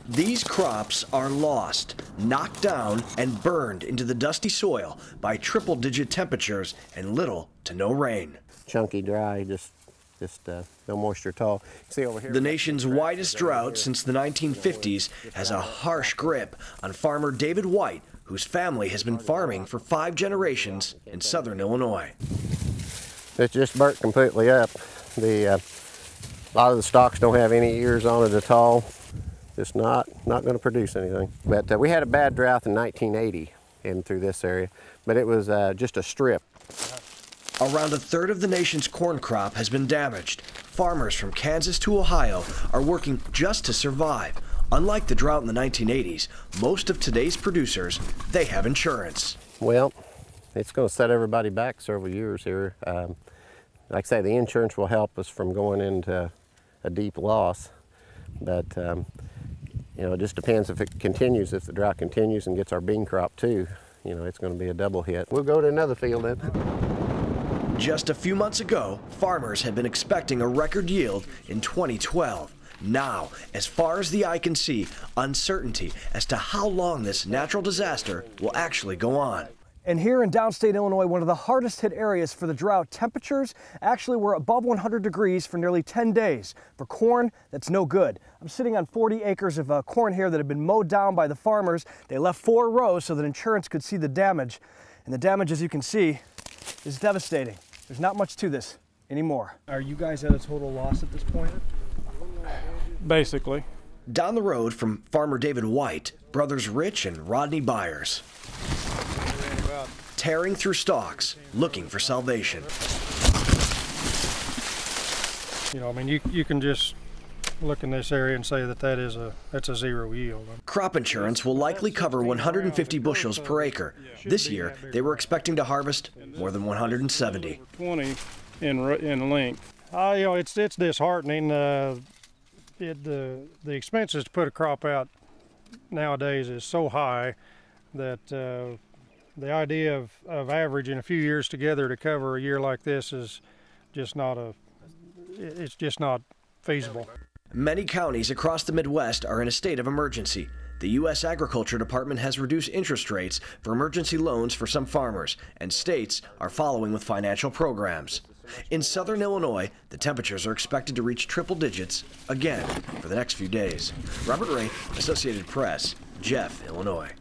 These crops are lost, knocked down, and burned into the dusty soil by triple-digit temperatures and little to no rain. Chunky, dry, just no moisture at all. See over here. The nation's widest drought since the 1950s has a harsh grip on farmer David White, whose family has been farming for 5 generations in southern Illinois. It's just burnt completely up. A lot of the stalks don't have any ears on it at all. Just not going to produce anything. But we had a bad drought in 1980 in through this area, but it was just a strip. Around a third of the nation's corn crop has been damaged. Farmers from Kansas to Ohio are working just to survive. Unlike the drought in the 1980s, most of today's producers, they have insurance. Well, it's going to set everybody back several years here. Like I say, the insurance will help us from going into a deep loss, but you know, it just depends if it continues. If the drought continues and gets our bean crop too, you know, it's going to be a double hit. We'll go to another field then. Just a few months ago, farmers had been expecting a record yield in 2012. Now, as far as the eye can see, uncertainty as to how long this natural disaster will actually go on. And here in downstate Illinois, one of the hardest hit areas for the drought, temperatures actually were above 100 degrees for nearly 10 days. For corn, that's no good. I'm sitting on 40 acres of corn here that have been mowed down by the farmers. They left 4 rows so that insurance could see the damage. And the damage, as you can see, is devastating. There's not much to this anymore. Are you guys at a total loss at this point? Basically. Down the road from farmer David White, brothers Rich and Rodney Byers, tearing through stalks, looking for salvation. You know, I mean, you can just look in this area and say that that's a zero yield. Crop insurance will likely cover 150 bushels per acre. This year, they were expecting to harvest more than 170. 20 in length. You know, it's disheartening. The expenses to put a crop out nowadays is so high that the idea of averaging a few years together to cover a year like this is just not it's just not feasible. Many counties across the Midwest are in a state of emergency. The U.S. Agriculture Department has reduced interest rates for emergency loans for some farmers, and states are following with financial programs. In southern Illinois, the temperatures are expected to reach triple digits again for the next few days. Robert Ray, Associated Press, GEFF, Illinois.